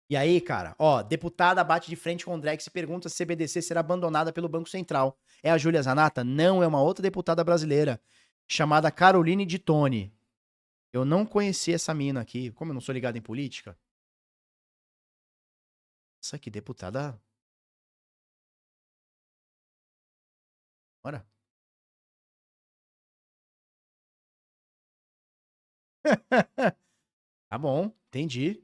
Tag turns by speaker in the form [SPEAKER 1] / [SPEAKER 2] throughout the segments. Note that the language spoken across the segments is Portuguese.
[SPEAKER 1] E aí, cara, ó, deputada bate de frente com o Drex e pergunta se CBDC será abandonada pelo Banco Central. É a Júlia Zanata? Não, é uma outra deputada brasileira, chamada Caroline de Tone. Eu não conheci essa mina aqui, como eu não sou ligado em política. Essa aqui, deputada. Bora. Tá bom, entendi.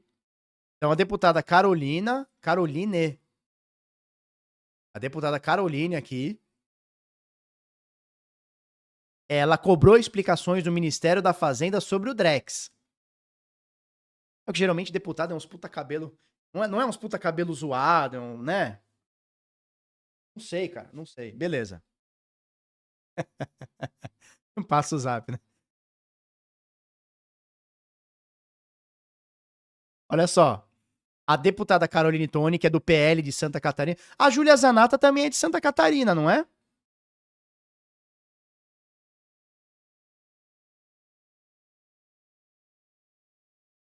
[SPEAKER 1] Então a deputada Caroline, a deputada Caroline aqui, ela cobrou explicações do Ministério da Fazenda sobre o Drex. É que geralmente deputado é uns puta cabelo, não é uns puta cabelo zoado, né? Não sei, cara, não sei. Beleza. Passa o zap, né? Olha só. A deputada Caroline Toni, que é do PL de Santa Catarina. A Júlia Zanata também é de Santa Catarina, não é?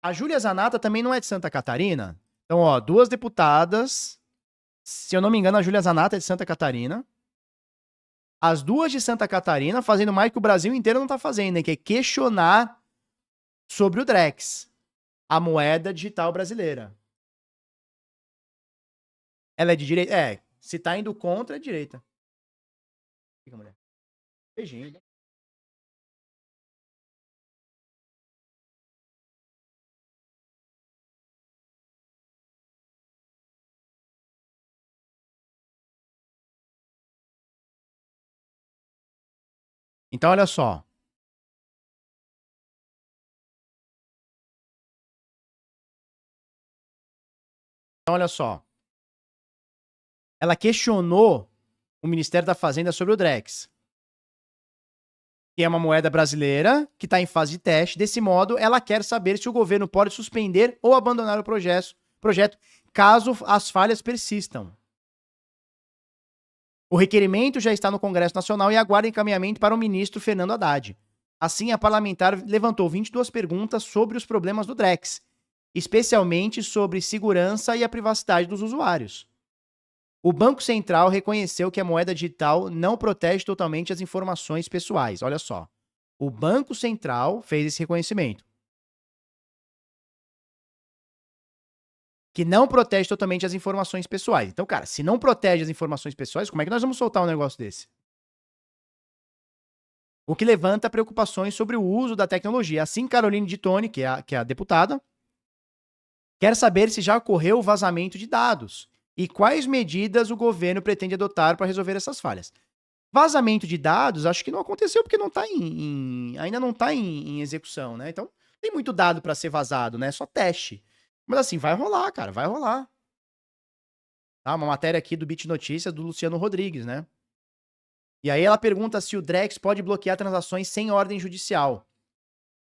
[SPEAKER 1] A Júlia Zanata também não é de Santa Catarina? Então, ó, duas deputadas. Se eu não me engano, a Júlia Zanata é de Santa Catarina. As duas de Santa Catarina fazendo mais que o Brasil inteiro não tá fazendo, né? Que é questionar sobre o Drex, a moeda digital brasileira. Ela é de direita? É, se tá indo contra, é direita. Fica, mulher. Beijinho. Então, olha só. Então, olha só. Ela questionou o Ministério da Fazenda sobre o Drex, que é uma moeda brasileira que está em fase de teste. Desse modo, ela quer saber se o governo pode suspender ou abandonar o projeto caso as falhas persistam. O requerimento já está no Congresso Nacional e aguarda encaminhamento para o ministro Fernando Haddad. Assim, a parlamentar levantou 22 perguntas sobre os problemas do Drex, especialmente sobre segurança e a privacidade dos usuários. O Banco Central reconheceu que a moeda digital não protege totalmente as informações pessoais. Olha só. O Banco Central fez esse reconhecimento. Que não protege totalmente as informações pessoais. Então, cara, se não protege as informações pessoais, como é que nós vamos soltar um negócio desse? O que levanta preocupações sobre o uso da tecnologia. Assim, Caroline de Tone, que é a deputada, quer saber se já ocorreu o vazamento de dados e quais medidas o governo pretende adotar para resolver essas falhas. Vazamento de dados, acho que não aconteceu porque não tá ainda não está em execução, né? Então, tem muito dado para ser vazado, né? Só teste. Mas assim, vai rolar, cara, vai rolar. Tá? Uma matéria aqui do Bit Notícias do Luciano Rodrigues, né? E aí ela pergunta se o Drex pode bloquear transações sem ordem judicial.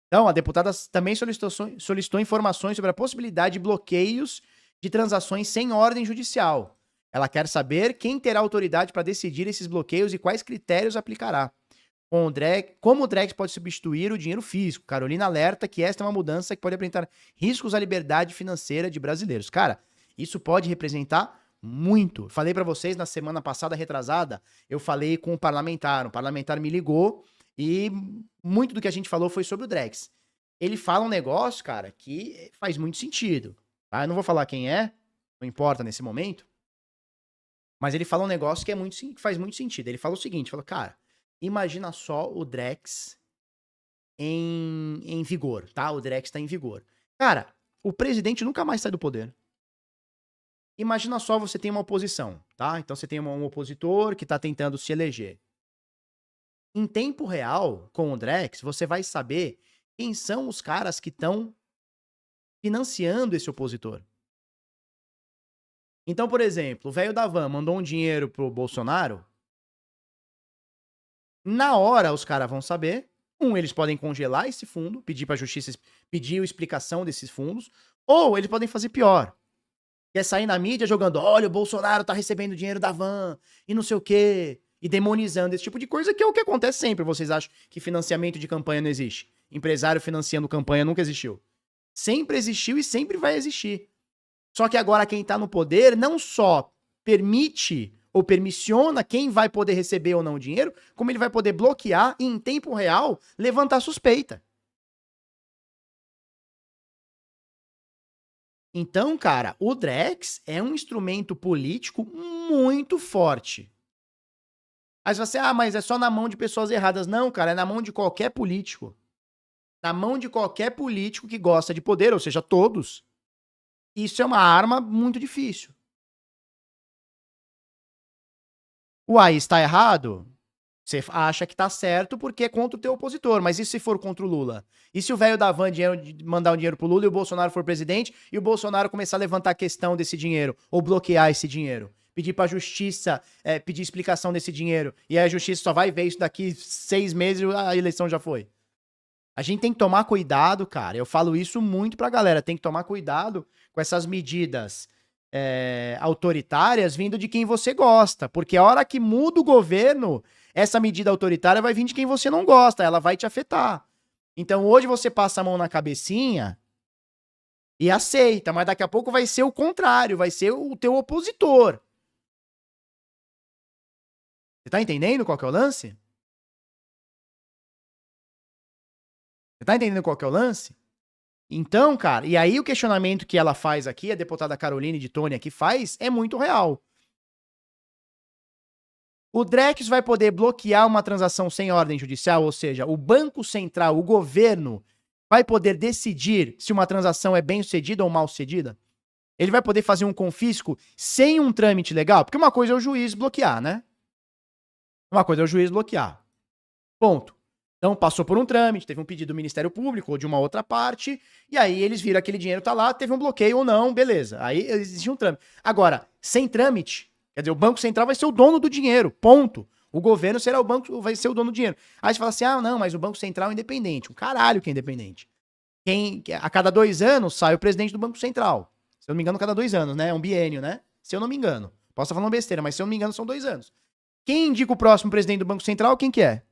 [SPEAKER 1] Então, a deputada também solicitou informações sobre a possibilidade de bloqueios de transações sem ordem judicial. Ela quer saber quem terá autoridade para decidir esses bloqueios e quais critérios aplicará. Como o Drex pode substituir o dinheiro físico? Carolina alerta que esta é uma mudança que pode apresentar riscos à liberdade financeira de brasileiros. Cara, isso pode representar muito. Falei para vocês na semana passada, retrasada, eu falei com um parlamentar me ligou e muito do que a gente falou foi sobre o Drex. Ele fala um negócio, cara, que faz muito sentido. Tá? Eu não vou falar quem é, não importa nesse momento, mas ele fala um negócio que faz muito sentido. Ele fala o seguinte, fala, cara, imagina só o Drex em vigor, tá? O Drex tá em vigor. Cara, o presidente nunca mais sai do poder. Imagina só, você tem uma oposição, tá? Então você tem um opositor que tá tentando se eleger. Em tempo real, com o Drex, você vai saber quem são os caras que estão financiando esse opositor. Então, por exemplo, o velho da van mandou um dinheiro pro Bolsonaro. Na hora, os caras vão saber. Eles podem congelar esse fundo, pedir pra justiça pedir a explicação desses fundos. Ou eles podem fazer pior. Que é sair na mídia jogando, olha, o Bolsonaro tá recebendo dinheiro da van e não sei o quê. E demonizando esse tipo de coisa, que é o que acontece sempre. Vocês acham que financiamento de campanha não existe? Empresário financiando campanha nunca existiu. Sempre existiu e sempre vai existir. Só que agora quem tá no poder não só permite ou permissiona quem vai poder receber ou não o dinheiro, como ele vai poder bloquear e, em tempo real, levantar suspeita. Então, cara, o Drex é um instrumento político muito forte. Aí você, mas é só na mão de pessoas erradas. Não, cara, é na mão de qualquer político. Na mão de qualquer político que gosta de poder, ou seja, todos. Isso é uma arma muito difícil. Uai, está errado? Você acha que tá certo porque é contra o teu opositor, mas e se for contra o Lula? E se o velho da van mandar um dinheiro pro Lula e o Bolsonaro for presidente e o Bolsonaro começar a levantar a questão desse dinheiro ou bloquear esse dinheiro? Pedir pra justiça, pedir explicação desse dinheiro. E aí a justiça só vai ver isso daqui 6 meses e a eleição já foi. A gente tem que tomar cuidado, cara. Eu falo isso muito pra galera. Tem que tomar cuidado com essas medidas autoritárias vindo de quem você gosta. Porque a hora que muda o governo, essa medida autoritária vai vir de quem você não gosta. Ela vai te afetar. Então hoje você passa a mão na cabecinha e aceita. Mas daqui a pouco vai ser o contrário. Vai ser o teu opositor. Você tá entendendo qual que é o lance? Você tá entendendo qual que é o lance? Então, cara, e aí o questionamento que ela faz aqui, a deputada Caroline de Tônia aqui faz, é muito real. O Drex vai poder bloquear uma transação sem ordem judicial, ou seja, o Banco Central, o governo, vai poder decidir se uma transação é bem-sucedida ou mal-sucedida? Ele vai poder fazer um confisco sem um trâmite legal? Porque uma coisa é o juiz bloquear, né? Uma coisa é o juiz bloquear. Ponto. Então, passou por um trâmite, teve um pedido do Ministério Público ou de uma outra parte, e aí eles viram aquele dinheiro tá lá, teve um bloqueio ou não, beleza. Aí existe um trâmite. Agora, sem trâmite, quer dizer, o Banco Central vai ser o dono do dinheiro, ponto. O governo será o banco, vai ser o dono do dinheiro. Aí você fala assim, não, mas o Banco Central é independente. Um caralho que é independente. A cada 2 anos sai o presidente do Banco Central. Se eu não me engano, cada 2 anos, né? É um biênio, né? Se eu não me engano. Posso estar falando besteira, mas se eu não me engano, são 2 anos. Quem indica o próximo presidente do Banco Central, quem que é?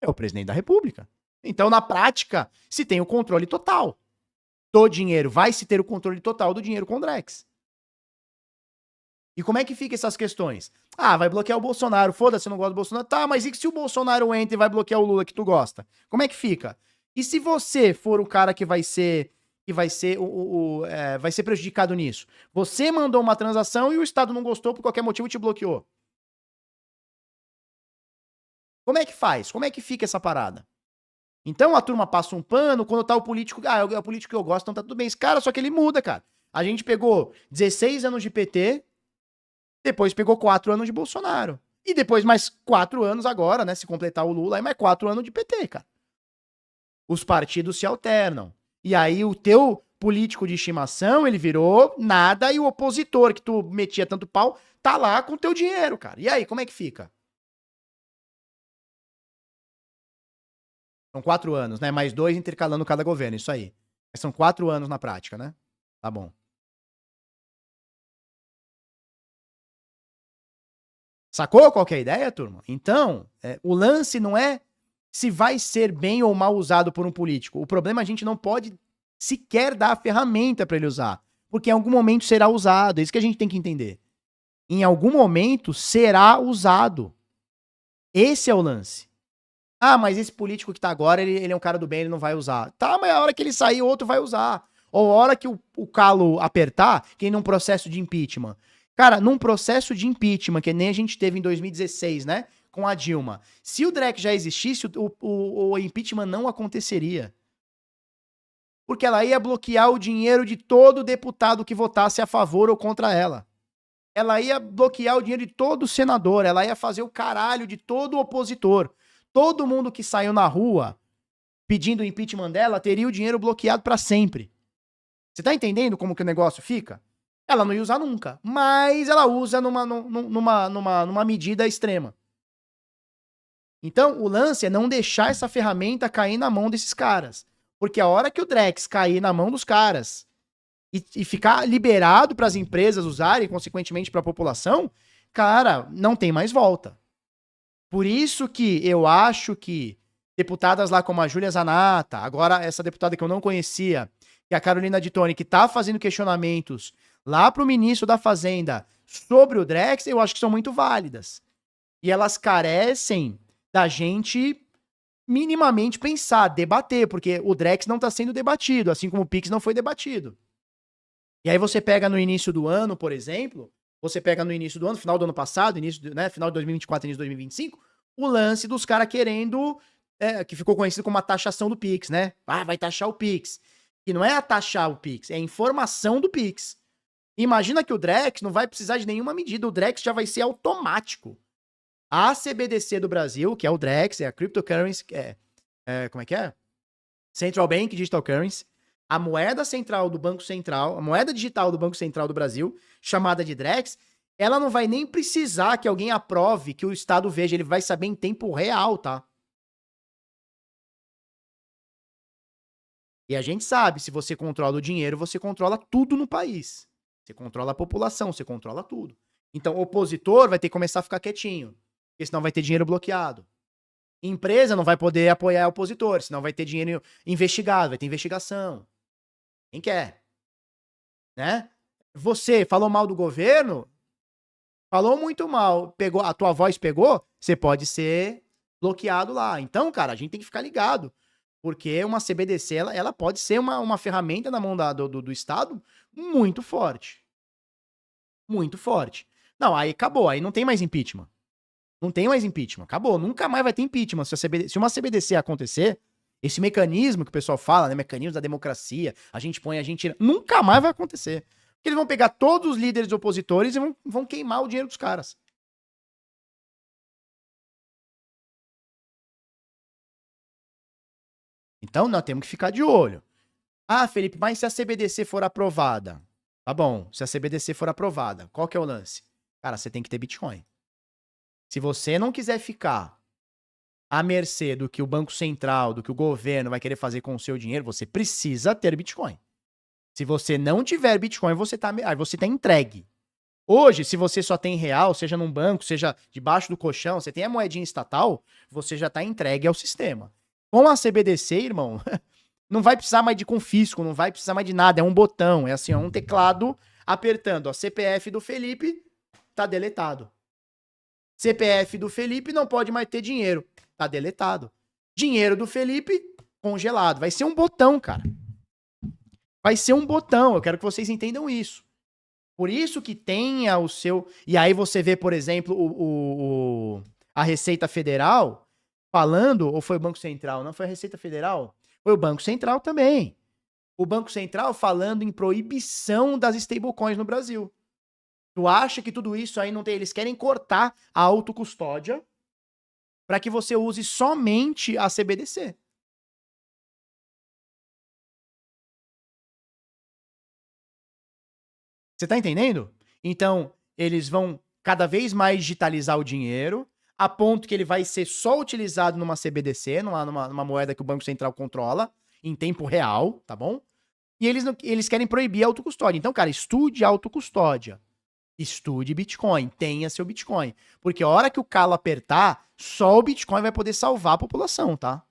[SPEAKER 1] É o presidente da República. Então, na prática, se tem o controle total do dinheiro. Vai se ter o controle total do dinheiro com o Drex. E como é que fica essas questões? Vai bloquear o Bolsonaro. Foda-se, eu não gosto do Bolsonaro. Tá, mas e se o Bolsonaro entra e vai bloquear o Lula que tu gosta? Como é que fica? E se você for o cara que vai ser vai ser prejudicado nisso? Você mandou uma transação e o Estado não gostou por qualquer motivo e te bloqueou. Como é que faz? Como é que fica essa parada? Então a turma passa um pano quando tá o político. É o político que eu gosto, então tá tudo bem. Esse cara, só que ele muda, cara. A gente pegou 16 anos de PT, depois pegou 4 anos de Bolsonaro. E depois mais 4 anos agora, né? Se completar o Lula, aí mais 4 anos de PT, cara. Os partidos se alternam. E aí o teu político de estimação, ele virou nada e o opositor que tu metia tanto pau, tá lá com o teu dinheiro, cara. E aí, como é que fica? São 4 anos, né? Mais 2 intercalando cada governo, isso aí. Mas são 4 anos na prática, né? Tá bom. Sacou qual que é a ideia, turma? Então, o lance não é se vai ser bem ou mal usado por um político. O problema é a gente não pode sequer dar a ferramenta para ele usar. Porque em algum momento será usado. É isso que a gente tem que entender. Em algum momento será usado. Esse é o lance. Mas esse político que tá agora, ele é um cara do bem, ele não vai usar. Tá, mas a hora que ele sair, outro vai usar. Ou a hora que o calo apertar, que num processo de impeachment. Cara, num processo de impeachment, que nem a gente teve em 2016, né? Com a Dilma. Se o Drex já existisse, o impeachment não aconteceria. Porque ela ia bloquear o dinheiro de todo deputado que votasse a favor ou contra ela. Ela ia bloquear o dinheiro de todo senador. Ela ia fazer o caralho de todo opositor. Todo mundo que saiu na rua pedindo o impeachment dela teria o dinheiro bloqueado pra sempre. Você tá entendendo como que o negócio fica? Ela não ia usar nunca, mas ela usa numa medida extrema. Então, o lance é não deixar essa ferramenta cair na mão desses caras. Porque a hora que o Drex cair na mão dos caras e ficar liberado para as empresas usarem, consequentemente para a população, cara, não tem mais volta. Por isso que eu acho que deputadas lá como a Júlia Zanata, agora essa deputada que eu não conhecia, que é a Carolina de Toni, que tá fazendo questionamentos lá para o ministro da Fazenda sobre o Drex, eu acho que são muito válidas. E elas carecem da gente minimamente pensar, debater, porque o Drex não está sendo debatido, assim como o Pix não foi debatido. E aí você pega no início do ano, por exemplo, você pega no início do ano, final do ano passado, final de 2024, início de 2025, o lance dos caras querendo, que ficou conhecido como a taxação do Pix, né? Ah, vai taxar o Pix. E não é a taxar o Pix, é a informação do Pix. Imagina que o Drex não vai precisar de nenhuma medida, o Drex já vai ser automático. A CBDC do Brasil, que é o Drex, é a Cryptocurrency, como é que é? Central Bank Digital Currency, a moeda central do Banco Central, a moeda digital do Banco Central do Brasil, chamada de Drex, ela não vai nem precisar que alguém aprove, que o Estado veja, ele vai saber em tempo real, tá? E a gente sabe, se você controla o dinheiro, você controla tudo no país. Você controla a população, você controla tudo. Então, o opositor vai ter que começar a ficar quietinho, porque senão vai ter dinheiro bloqueado. Empresa não vai poder apoiar opositor, senão vai ter dinheiro investigado, vai ter investigação. Quem quer? Né? Você falou mal do governo, falou muito mal, pegou, a tua voz pegou, você pode ser bloqueado lá. Então, cara, a gente tem que ficar ligado. Porque uma CBDC, ela pode ser uma ferramenta na mão do Estado muito forte. Muito forte. Não, aí acabou, aí não tem mais impeachment. Não tem mais impeachment, acabou. Nunca mais vai ter impeachment. Se uma CBDC acontecer, esse mecanismo que o pessoal fala, né, mecanismo da democracia, a gente põe, a gente tira, nunca mais vai acontecer. Porque eles vão pegar todos os líderes opositores e vão queimar o dinheiro dos caras. Então, nós temos que ficar de olho. Ah, Felipe, mas se a CBDC for aprovada? Tá bom, se a CBDC for aprovada, qual que é o lance? Cara, você tem que ter Bitcoin. Se você não quiser ficar à mercê do que o Banco Central, do que o governo vai querer fazer com o seu dinheiro, você precisa ter Bitcoin. Se você não tiver Bitcoin, você tá entregue. Hoje, se você só tem real, seja num banco, seja debaixo do colchão, você tem a moedinha estatal, você já tá entregue ao sistema. Com a CBDC, irmão, não vai precisar mais de confisco, não vai precisar mais de nada, é um botão, é assim, é um teclado apertando, ó, CPF do Felipe tá deletado. CPF do Felipe não pode mais ter dinheiro, tá deletado. Dinheiro do Felipe congelado, vai ser um botão, cara. Vai ser um botão, eu quero que vocês entendam isso. Por isso que tenha o seu... E aí você vê, por exemplo, a Receita Federal falando, ou foi o Banco Central? Não foi a Receita Federal? Foi o Banco Central também. O Banco Central falando em proibição das stablecoins no Brasil. Tu acha que tudo isso aí não tem... Eles querem cortar a autocustódia para que você use somente a CBDC. Você tá entendendo? Então, eles vão cada vez mais digitalizar o dinheiro, a ponto que ele vai ser só utilizado numa CBDC, numa moeda que o Banco Central controla, em tempo real, tá bom? E eles querem proibir a autocustódia. Então, cara, estude autocustódia. Estude Bitcoin, tenha seu Bitcoin. Porque a hora que o calo apertar, só o Bitcoin vai poder salvar a população, tá?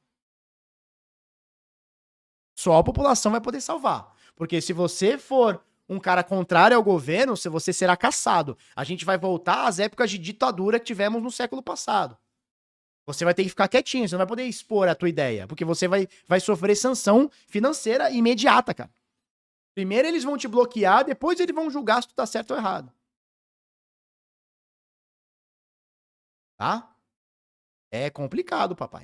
[SPEAKER 1] Só a população vai poder salvar. Porque se você for um cara contrário ao governo, você será caçado. A gente vai voltar às épocas de ditadura que tivemos no século passado. Você vai ter que ficar quietinho, você não vai poder expor a tua ideia, porque você vai sofrer sanção financeira imediata, cara. Primeiro eles vão te bloquear, depois eles vão julgar se tu tá certo ou errado. Tá? É complicado, papai.